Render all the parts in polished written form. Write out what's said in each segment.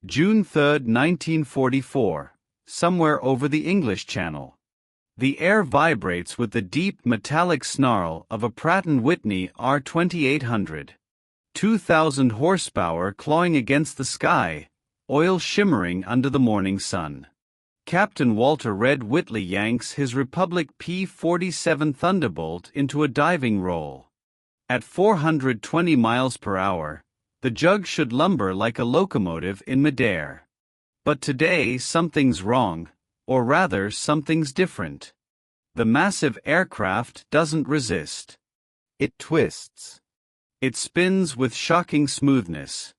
June 3, 1944, somewhere over the English Channel. The air vibrates with the deep metallic snarl of a Pratt & Whitney R2800. 2,000 horsepower clawing against the sky, oil shimmering under the morning sun. Captain Walter Red Whitley yanks his Republic P-47 Thunderbolt into a diving roll. At 420 miles per hour, the jug should lumber like a locomotive in midair. But today something's wrong, or rather something's different. The massive aircraft doesn't resist. It twists. It spins with shocking smoothness.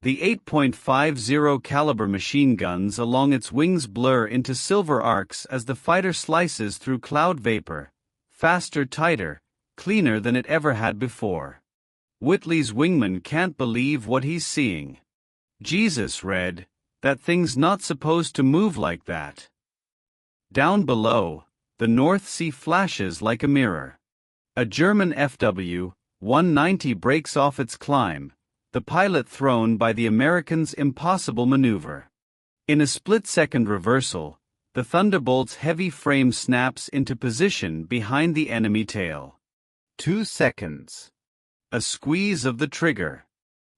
The 8.50 caliber machine guns along its wings blur into silver arcs as the fighter slices through cloud vapor, faster, tighter, cleaner than it ever had before. Whitley's wingman can't believe what he's seeing. Jesus, Red, that thing's not supposed to move like that. Down below, the North Sea flashes like a mirror. A German WWII breaks off its climb, the pilot thrown by the Americans' impossible maneuver. In a split-second reversal, the Thunderbolt's heavy frame snaps into position behind the enemy tail. 2 seconds. A squeeze of the trigger.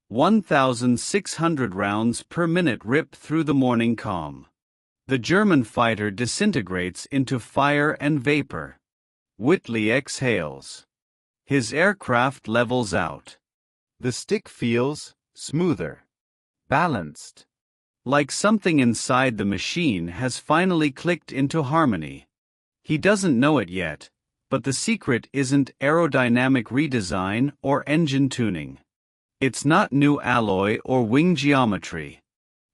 1,600 rounds per minute rip through the morning calm. The German fighter disintegrates into fire and vapor. Whitley exhales. His aircraft levels out. The stick feels smoother, balanced. Like something inside the machine has finally clicked into harmony. He doesn't know it yet, but the secret isn't aerodynamic redesign or engine tuning. It's not new alloy or wing geometry.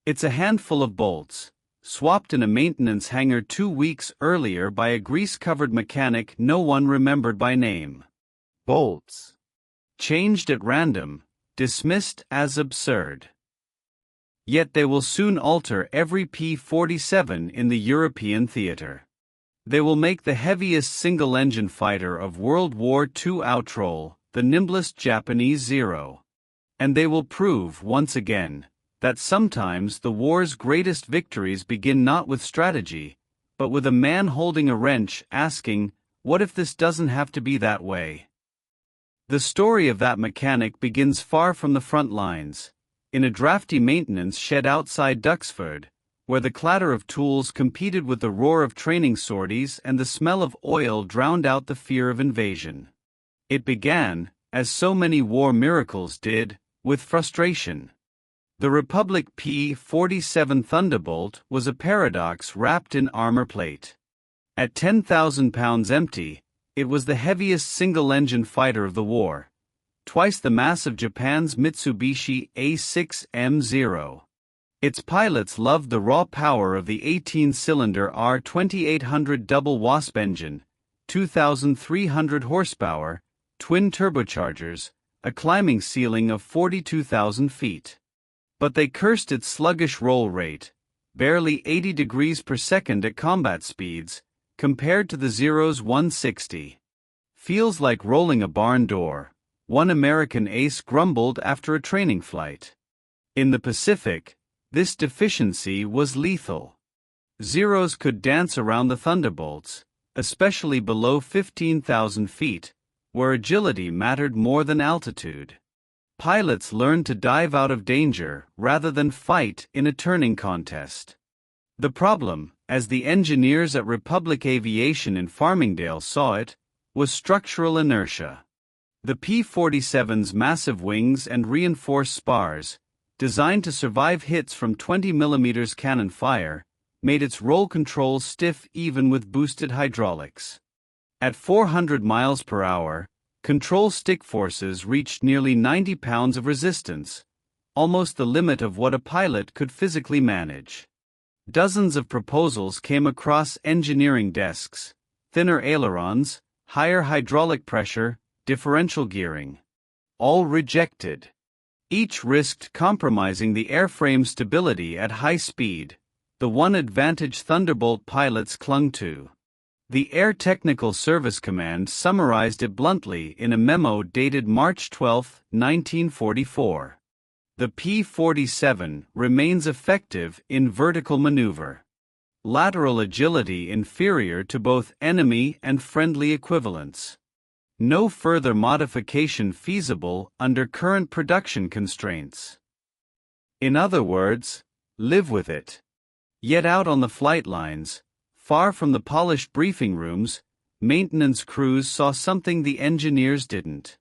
It's a handful of bolts, swapped in a maintenance hangar 2 weeks earlier by a grease-covered mechanic no one remembered by name. Bolts. Changed at random, dismissed as absurd. Yet they will soon alter every P-47 in the European theater. They will make the heaviest single-engine fighter of World War II outroll, the nimblest Japanese Zero. And they will prove, once again, that sometimes the war's greatest victories begin not with strategy, but with a man holding a wrench asking, what if this doesn't have to be that way? The story of that mechanic begins far from the front lines, in a drafty maintenance shed outside Duxford, where the clatter of tools competed with the roar of training sorties and the smell of oil drowned out the fear of invasion. It began, as so many war miracles did, with frustration. The Republic P-47 Thunderbolt was a paradox wrapped in armor plate. At 10,000 pounds empty, it was the heaviest single-engine fighter of the war, twice the mass of Japan's Mitsubishi A6M. Its pilots loved the raw power of the 18-cylinder R2800 double Wasp engine, 2,300 horsepower, twin turbochargers, a climbing ceiling of 42,000 feet. But they cursed its sluggish roll rate, barely 80 degrees per second at combat speeds, compared to the Zero's 160. Feels like rolling a barn door, one American ace grumbled after a training flight. In the Pacific, this deficiency was lethal. Zeros could dance around the Thunderbolts, especially below 15,000 feet, where agility mattered more than altitude. Pilots learned to dive out of danger rather than fight in a turning contest. The problem, as the engineers at Republic Aviation in Farmingdale saw it, was structural inertia. The P-47's massive wings and reinforced spars, designed to survive hits from 20mm cannon fire, made its roll control stiff even with boosted hydraulics. At 400 miles per hour, control stick forces reached nearly 90 pounds of resistance, almost the limit of what a pilot could physically manage. Dozens of proposals came across engineering desks: thinner ailerons, higher hydraulic pressure, differential gearing. All rejected. Each risked compromising the airframe stability at high speed, the one advantage Thunderbolt pilots clung to. The Air Technical Service Command summarized it bluntly in a memo dated March 12, 1944. The P-47 remains effective in vertical maneuver. Lateral agility inferior to both enemy and friendly equivalents. No further modification feasible under current production constraints. In other words, live with it. Yet out on the flight lines, far from the polished briefing rooms, maintenance crews saw something the engineers didn't.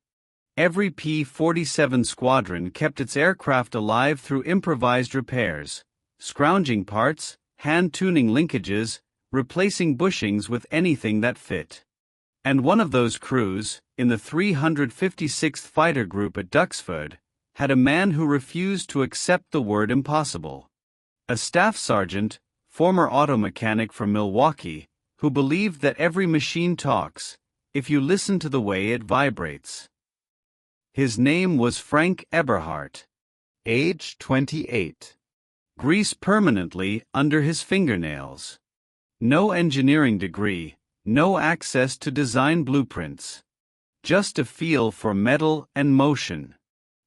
Every P-47 squadron kept its aircraft alive through improvised repairs, scrounging parts, hand-tuning linkages, replacing bushings with anything that fit. And one of those crews, in the 356th Fighter Group at Duxford, had a man who refused to accept the word impossible. A staff sergeant, former auto mechanic from Milwaukee, who believed that every machine talks, if you listen to the way it vibrates. His name was Frank Eberhardt. Age 28. Grease permanently under his fingernails. No engineering degree, no access to design blueprints. Just a feel for metal and motion.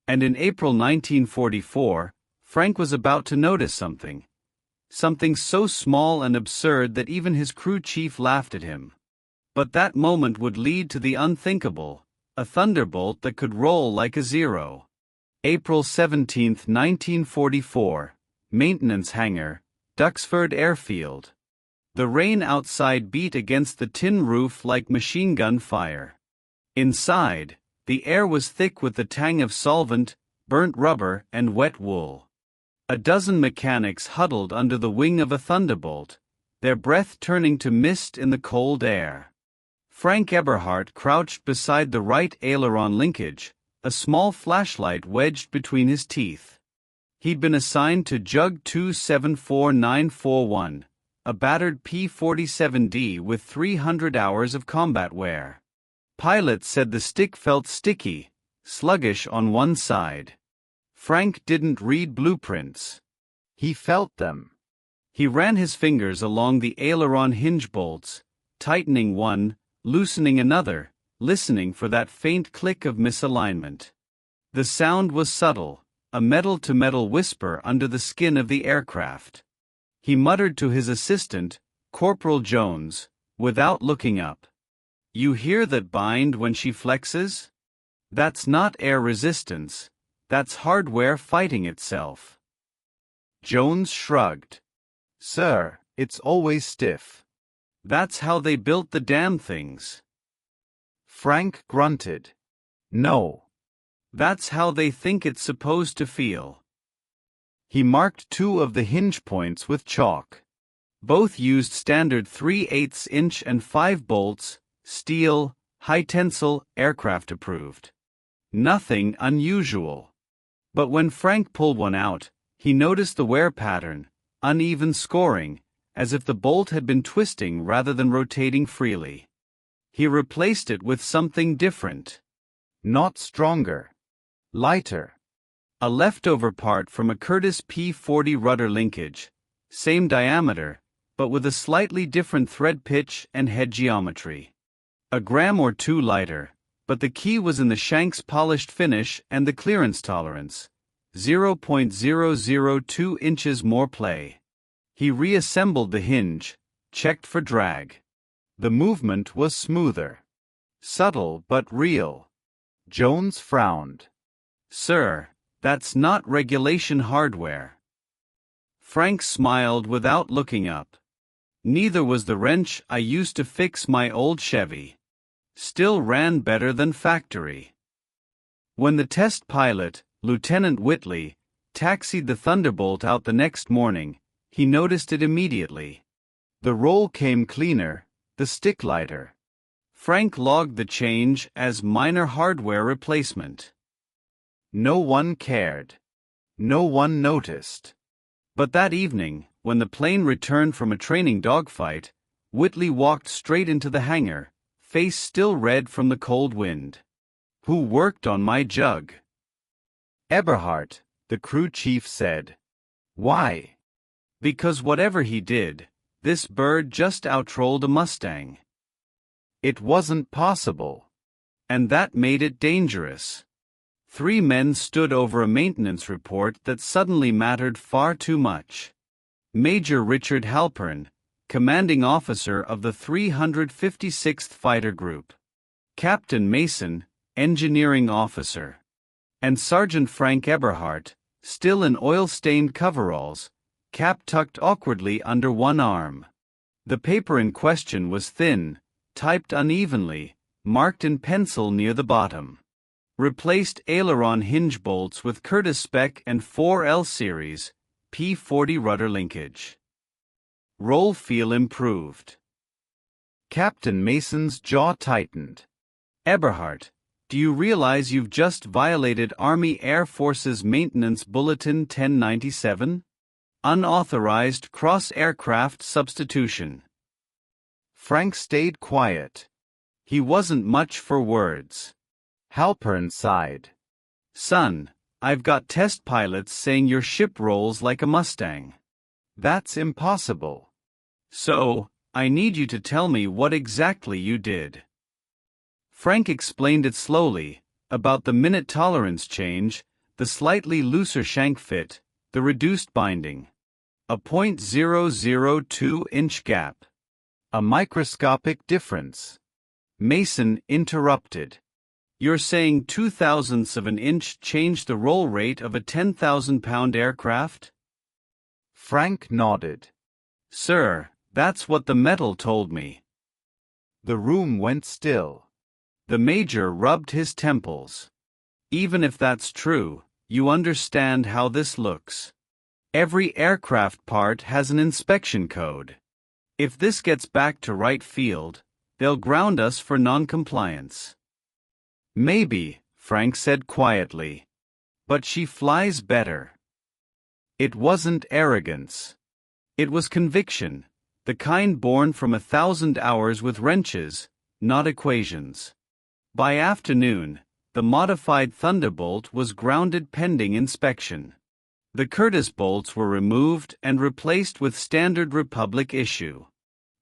And in April 1944, Frank was about to notice something. Something so small and absurd that even his crew chief laughed at him. But that moment would lead to the unthinkable, a Thunderbolt that could roll like a zero. April 17, 1944, maintenance hangar, Duxford Airfield. The rain outside beat against the tin roof like machine gun fire. Inside, the air was thick with the tang of solvent, burnt rubber, and wet wool. A dozen mechanics huddled under the wing of a Thunderbolt, their breath turning to mist in the cold air. Frank Eberhardt crouched beside the right aileron linkage, a small flashlight wedged between his teeth. He'd been assigned to Jug 274941, a battered P-47D with 300 hours of combat wear. Pilots said the stick felt sticky, sluggish on one side. Frank didn't read blueprints. He felt them. He ran his fingers along the aileron hinge bolts, tightening one, loosening another, listening for that faint click of misalignment. The sound was subtle, a metal-to-metal whisper under the skin of the aircraft. He muttered to his assistant, Corporal Jones, without looking up. "You hear that bind when she flexes? That's not air resistance, that's hardware fighting itself." Jones shrugged. "Sir, it's always stiff. That's how they built the damn things." Frank grunted. "No. That's how they think it's supposed to feel." He marked two of the hinge points with chalk. Both used standard 3/8 inch and 5 bolts, steel, high tensile, aircraft approved. Nothing unusual. But when Frank pulled one out, he noticed the wear pattern, uneven scoring, as if the bolt had been twisting rather than rotating freely. He replaced it with something different. Not stronger. Lighter. A leftover part from a Curtiss P-40 rudder linkage, same diameter, but with a slightly different thread pitch and head geometry. A gram or two lighter, but the key was in the shank's polished finish and the clearance tolerance, 0.002 inches more play. He reassembled the hinge, checked for drag. The movement was smoother. Subtle but real. Jones frowned. "Sir, that's not regulation hardware." Frank smiled without looking up. "Neither was the wrench I used to fix my old Chevy. Still ran better than factory." When the test pilot, Lieutenant WWII, taxied the Thunderbolt out the next morning, he noticed it immediately. The roll came cleaner, the stick lighter. Frank logged the change as minor hardware replacement. No one cared. No one noticed. But that evening, when the plane returned from a training dogfight, Whitley walked straight into the hangar, face still red from the cold wind. "Who worked on my Jug?" "Eberhardt," the crew chief said. "Why?" "Because whatever he did, this bird just outrolled a Mustang. It wasn't possible. And that made it dangerous." Three men stood over a maintenance report that suddenly mattered far too much. Major Richard Halpern, commanding officer of the 356th Fighter Group. Captain Mason, engineering officer. And Sergeant Frank Eberhardt, still in oil-stained coveralls, cap tucked awkwardly under one arm. The paper in question was thin, typed unevenly, marked in pencil near the bottom. Replaced aileron hinge bolts with Curtiss spec and 4L series, P-40 rudder linkage. Roll feel improved. Captain Mason's jaw tightened. Eberhardt, do you realize you've just violated Army Air Force's Maintenance Bulletin 1097? Unauthorized cross-aircraft substitution. Frank stayed quiet. He wasn't much for words. Halpern sighed. Son, I've got test pilots saying your ship rolls like a Mustang. That's impossible. So, I need you to tell me what exactly you did. Frank explained it slowly, about the minute tolerance change, the slightly looser shank fit, the reduced binding. A 0.002-inch gap. A microscopic difference. Mason interrupted. You're saying 0.02 of an inch changed the roll rate of a 10,000-pound aircraft? Frank nodded. Sir, that's what the metal told me. The room went still. The major rubbed his temples. Even if that's true, you understand how this looks. Every aircraft part has an inspection code. If this gets back to right field, they'll ground us for non-compliance. Maybe, Frank said quietly. But she flies better. It wasn't arrogance. It was conviction, the kind born from 1,000 hours with wrenches, not equations. By afternoon, the modified Thunderbolt was grounded pending inspection. The Curtiss bolts were removed and replaced with standard Republic issue.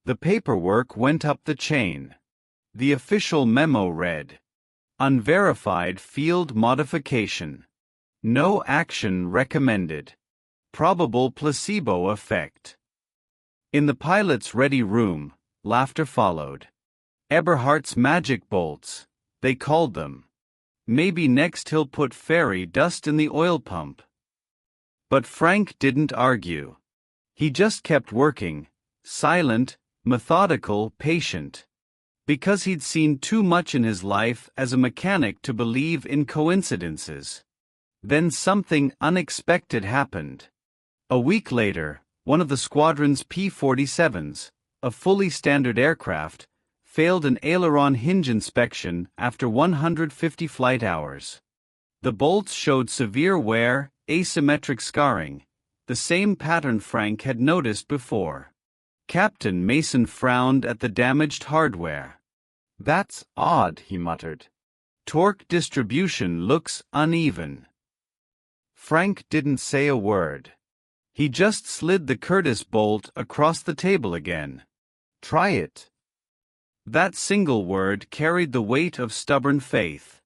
The paperwork went up the chain. The official memo read: Unverified field modification. No action recommended. Probable placebo effect. In the pilot's ready room, laughter followed. Eberhardt's magic bolts, they called them. Maybe next he'll put fairy dust in the oil pump. But Frank didn't argue. He just kept working, silent, methodical, patient. Because he'd seen too much in his life as a mechanic to believe in coincidences. Then something unexpected happened. A week later, one of the squadron's P-47s, a fully standard aircraft, failed an aileron hinge inspection after 150 flight hours. The bolts showed severe wear, asymmetric scarring, the same pattern Frank had noticed before. Captain Mason frowned at the damaged hardware. That's odd, he muttered. Torque distribution looks uneven. Frank didn't say a word. He just slid the Curtiss bolt across the table again. Try it. That single word carried the weight of stubborn faith.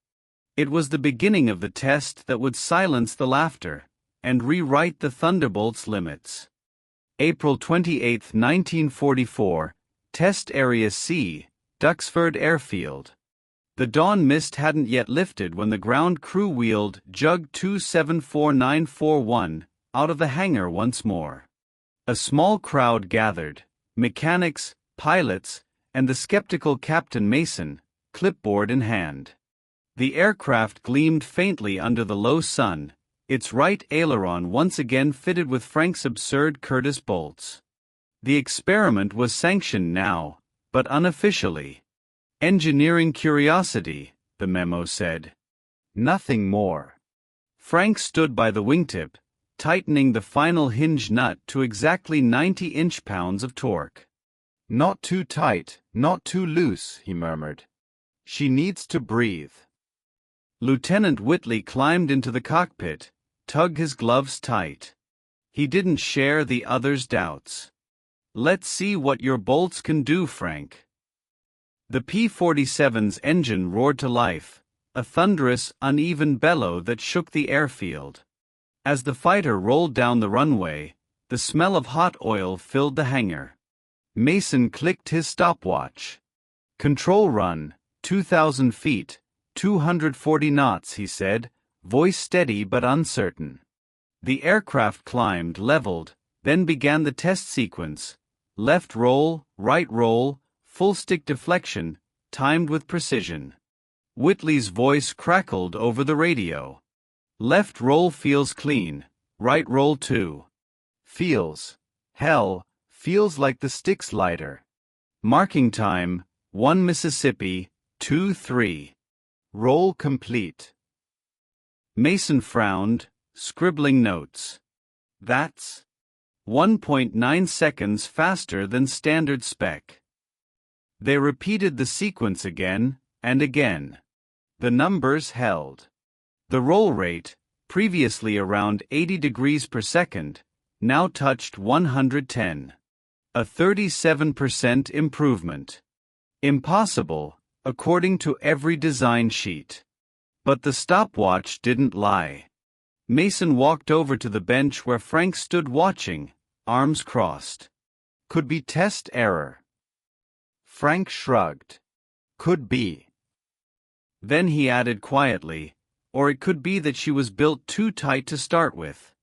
It was the beginning of the test that would silence the laughter and rewrite the Thunderbolt's limits. April 28, 1944, Test Area C, Duxford Airfield. The dawn mist hadn't yet lifted when the ground crew wheeled Jug 274941 out of the hangar once more. A small crowd gathered, mechanics, pilots, and the skeptical Captain Mason, clipboard in hand. The aircraft gleamed faintly under the low sun, its right aileron once again fitted with Frank's absurd Curtiss bolts. The experiment was sanctioned now, but unofficially. Engineering curiosity, the memo said. Nothing more. Frank stood by the wingtip, tightening the final hinge nut to exactly 90 inch-pounds of torque. Not too tight, not too loose, he murmured. She needs to breathe. Lieutenant Whitley climbed into the cockpit, tugged his gloves tight. He didn't share the other's doubts. Let's see what your bolts can do, Frank. The P-47's engine roared to life, a thunderous, uneven bellow that shook the airfield. As the fighter rolled down the runway, the smell of hot oil filled the hangar. Mason clicked his stopwatch. "Control run, 2,000 feet, 240 knots," he said, voice steady but uncertain. The aircraft climbed, leveled, then began the test sequence. Left roll, right roll, full stick deflection, timed with precision. Whitley's voice crackled over the radio. "Left roll feels clean, right roll too." "Feels. Hell, feels like the stick's lighter." Marking time, 1 Mississippi, 2-3. Roll complete. Mason frowned, scribbling notes. "That's 1.9 seconds faster than standard spec." They repeated the sequence again and again. The numbers held. The roll rate, previously around 80 degrees per second, now touched 110. A 37% improvement. Impossible, according to every design sheet. But the stopwatch didn't lie. Mason walked over to the bench where Frank stood watching, arms crossed. "Could be test error." Frank shrugged. "Could be." Then he added quietly, "Or it could be that she was built too tight to start with."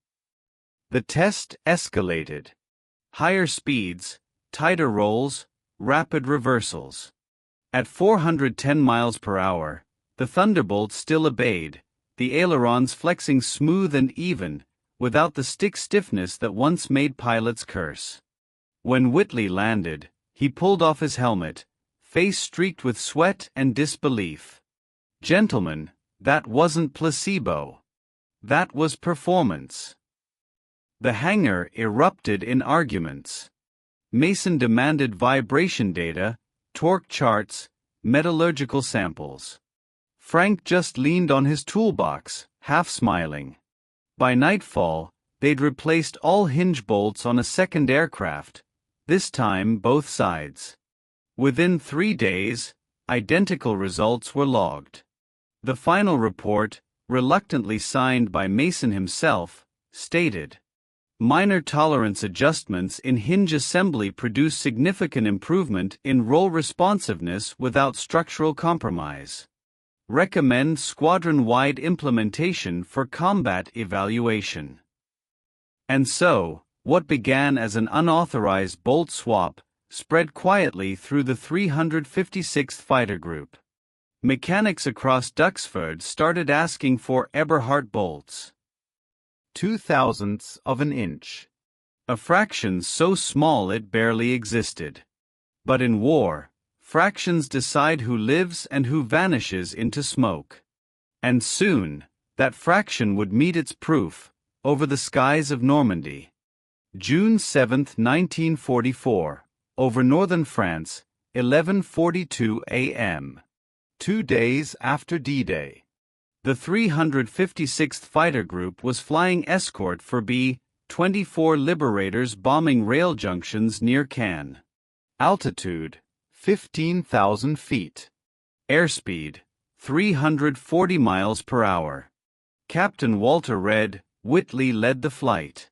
The test escalated. Higher speeds, tighter rolls, rapid reversals. At 410 miles per hour, the Thunderbolt still obeyed, the ailerons flexing smooth and even, without the stick stiffness that once made pilots curse. When Whitley landed, he pulled off his helmet, face streaked with sweat and disbelief. "Gentlemen, that wasn't placebo. That was performance." The hangar erupted in arguments. Mason demanded vibration data, torque charts, metallurgical samples. Frank just leaned on his toolbox, half smiling. By nightfall, they'd replaced all hinge bolts on a second aircraft, this time both sides. Within 3 days, identical results were logged. The final report, reluctantly signed by Mason himself, stated, "Minor tolerance adjustments in hinge assembly produce significant improvement in roll responsiveness without structural compromise. Recommend squadron-wide implementation for combat evaluation." And so, what began as an unauthorized bolt swap spread quietly through the 356th Fighter Group. Mechanics across Duxford started asking for Eberhardt bolts. 0.002 of an inch. A fraction so small it barely existed. But in war, fractions decide who lives and who vanishes into smoke. And soon, that fraction would meet its proof, over the skies of Normandy. June 7, 1944, over northern France, 11:42 a.m. 2 days after D-Day. The 356th Fighter Group was flying escort for B-24 Liberators bombing rail junctions near Cannes. Altitude, 15,000 feet. Airspeed, 340 miles per hour. Captain Walter Red Whitley led the flight.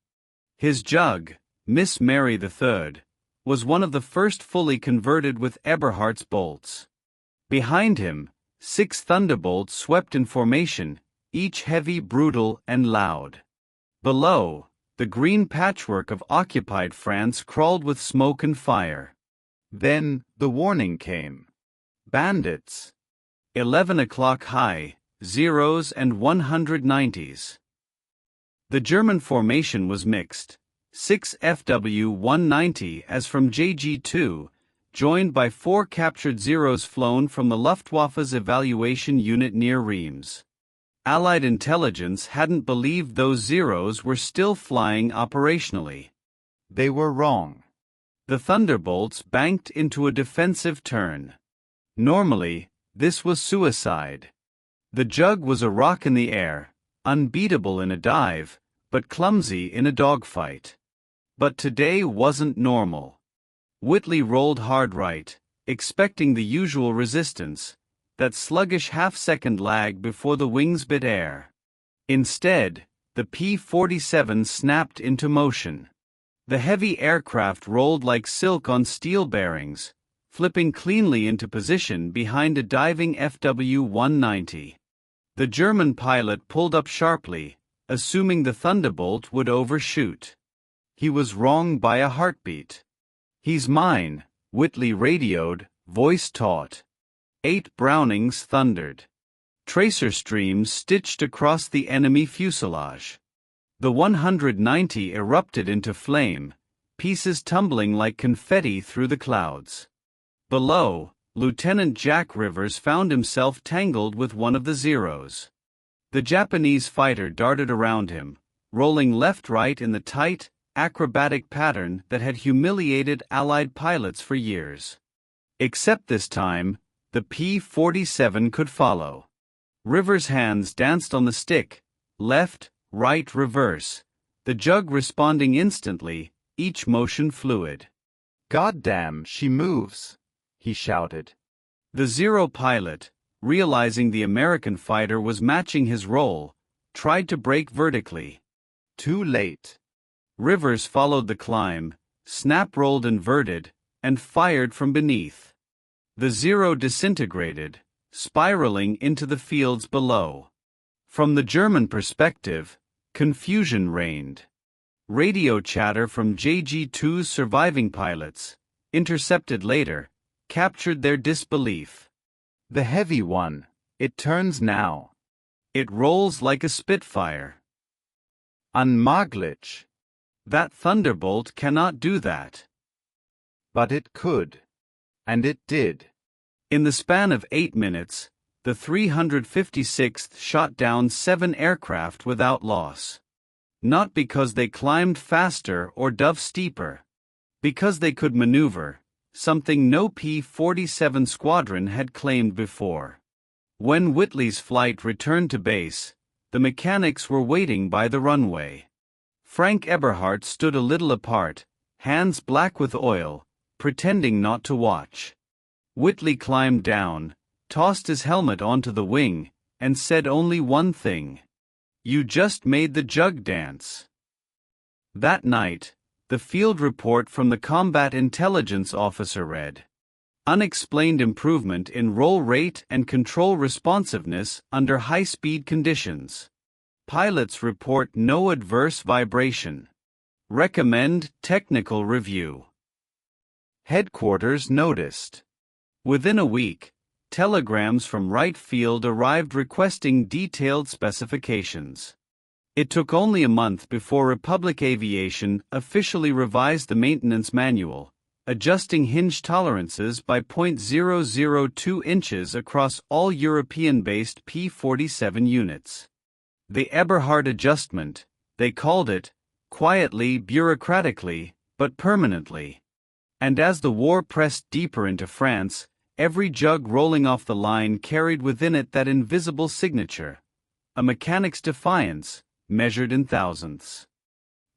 His Jug, Miss Mary III, was one of the first fully converted with Eberhardt's bolts. Behind him, 6 Thunderbolts swept in formation, each heavy, brutal, and loud. Below, the green patchwork of occupied France crawled with smoke and fire. Then, the warning came. Bandits. 11 o'clock high, zeros and 190s. The German formation was mixed. 6 FW-190 as from JG-2, joined by 4 captured Zeros flown from the Luftwaffe's evaluation unit near Reims. Allied intelligence hadn't believed those Zeros were still flying operationally. They were wrong. The Thunderbolts banked into a defensive turn. Normally, this was suicide. The Jug was a rock in the air, unbeatable in a dive, but clumsy in a dogfight. But today wasn't normal. Whitley rolled hard right, expecting the usual resistance, that sluggish half-second lag before the wings bit air. Instead, the P-47 snapped into motion. The heavy aircraft rolled like silk on steel bearings, flipping cleanly into position behind a diving FW-190. The German pilot pulled up sharply, assuming the Thunderbolt would overshoot. He was wrong by a heartbeat. "He's mine," Whitley radioed, voice taut. 8 Brownings thundered. Tracer streams stitched across the enemy fuselage. The 190 erupted into flame, pieces tumbling like confetti through the clouds. Below, Lieutenant Jack Rivers found himself tangled with one of the Zeros. The Japanese fighter darted around him, rolling left-right in the tight, acrobatic pattern that had humiliated Allied pilots for years. Except this time, the P-47 could follow. Rivers' hands danced on the stick, left, right, reverse, the jug responding instantly, each motion fluid. "Goddamn, she moves," he shouted. The Zero pilot, realizing the American fighter was matching his roll, tried to brake vertically. Too late. Rivers followed the climb, snap-rolled inverted, and fired from beneath. The Zero disintegrated, spiraling into the fields below. From the German perspective, confusion reigned. Radio chatter from JG-2's surviving pilots, intercepted later, captured their disbelief. "The heavy one, it turns now. It rolls like a Spitfire. Unmöglich. That Thunderbolt cannot do that." But it could. And it did. In the span of 8 minutes, the 356th shot down 7 aircraft without loss. Not because they climbed faster or dove steeper. Because they could maneuver, something no P-47 squadron had claimed before. When Whitley's flight returned to base, the mechanics were waiting by the runway. Frank Eberhardt stood a little apart, hands black with oil, pretending not to watch. Whitley climbed down, tossed his helmet onto the wing, and said only one thing. "You just made the jug dance." That night, the field report from the combat intelligence officer read, "Unexplained improvement in roll rate and control responsiveness under high-speed conditions. Pilots report no adverse vibration. Recommend technical review." Headquarters noticed. Within a week, telegrams from Wright Field arrived requesting detailed specifications. It took only a month before Republic Aviation officially revised the maintenance manual, adjusting hinge tolerances by 0.002 inches across all European-based P-47 units. The Eberhardt adjustment, they called it, quietly, bureaucratically, but permanently. And as the war pressed deeper into France, every jug rolling off the line carried within it that invisible signature, a mechanic's defiance, measured in thousandths.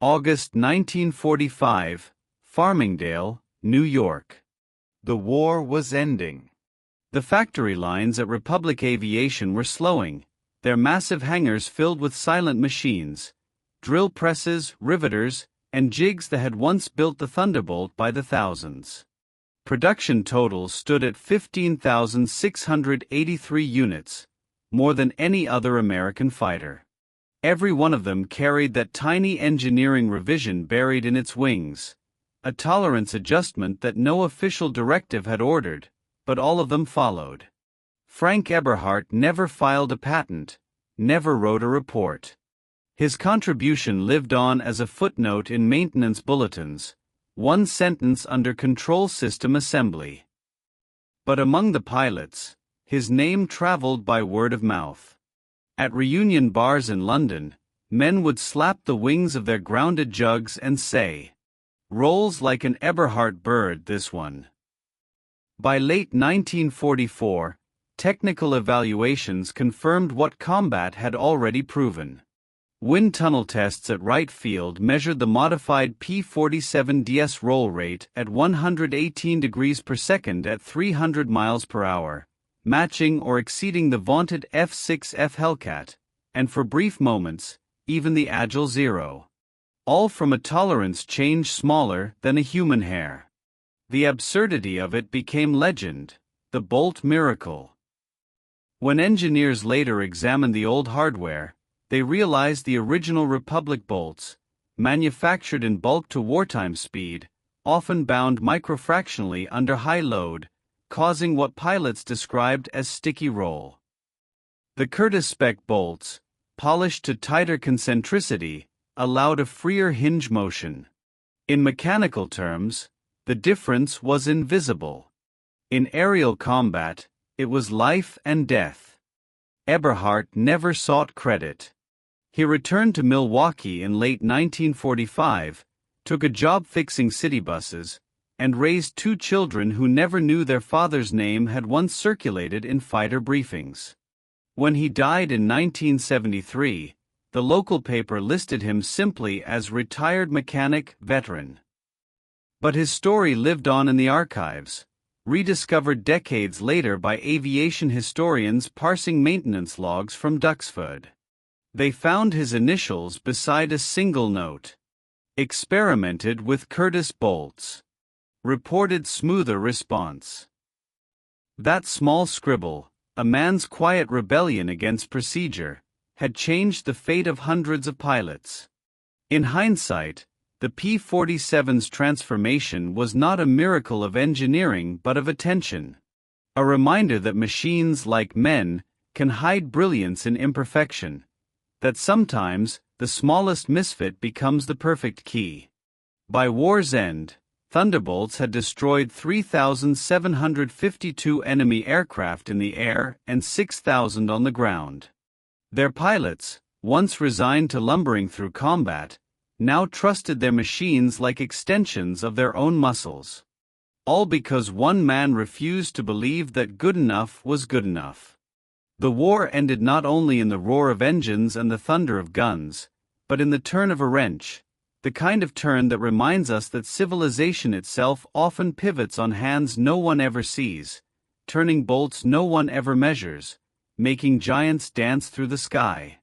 August 1945, Farmingdale, New York. The war was ending. The factory lines at Republic Aviation were slowing, their massive hangars filled with silent machines, drill presses, riveters, and jigs that had once built the Thunderbolt by the thousands. Production totals stood at 15,683 units, more than any other American fighter. Every one of them carried that tiny engineering revision buried in its wings, a tolerance adjustment that no official directive had ordered, but all of them followed. Frank Eberhardt never filed a patent, never wrote a report. His contribution lived on as a footnote in maintenance bulletins, one sentence under control system assembly. But among the pilots, his name traveled by word of mouth. At reunion bars in London, men would slap the wings of their grounded jugs and say, "Rolls like an Eberhardt bird, this one." By late 1944, technical evaluations confirmed what combat had already proven. Wind tunnel tests at Wright Field measured the modified P-47DS roll rate at 118 degrees per second at 300 miles per hour, matching or exceeding the vaunted F-6F Hellcat, and for brief moments, even the Agile Zero. All from a tolerance change smaller than a human hair. The absurdity of it became legend, the Bolt miracle. When engineers later examined the old hardware, they realized the original Republic bolts, manufactured in bulk to wartime speed, often bound microfractionally under high load, causing what pilots described as sticky roll. The Curtiss spec bolts, polished to tighter concentricity, allowed a freer hinge motion. In mechanical terms, the difference was invisible. In aerial combat, it was life and death. Eberhardt never sought credit. He returned to Milwaukee in late 1945, took a job fixing city buses, and raised 2 children who never knew their father's name had once circulated in fighter briefings. When he died in 1973, the local paper listed him simply as retired mechanic veteran. But his story lived on in the archives, rediscovered decades later by aviation historians parsing maintenance logs from Duxford. They found his initials beside a single note. Experimented with Curtiss bolts. Reported smoother response. That small scribble, a man's quiet rebellion against procedure, had changed the fate of hundreds of pilots. In hindsight, the P-47's transformation was not a miracle of engineering but of attention. A reminder that machines, like men, can hide brilliance in imperfection. That sometimes, the smallest misfit becomes the perfect key. By war's end, Thunderbolts had destroyed 3,752 enemy aircraft in the air and 6,000 on the ground. Their pilots, once resigned to lumbering through combat, now trusted their machines like extensions of their own muscles. All because one man refused to believe that good enough was good enough. The war ended not only in the roar of engines and the thunder of guns, but in the turn of a wrench, the kind of turn that reminds us that civilization itself often pivots on hands no one ever sees, turning bolts no one ever measures, making giants dance through the sky.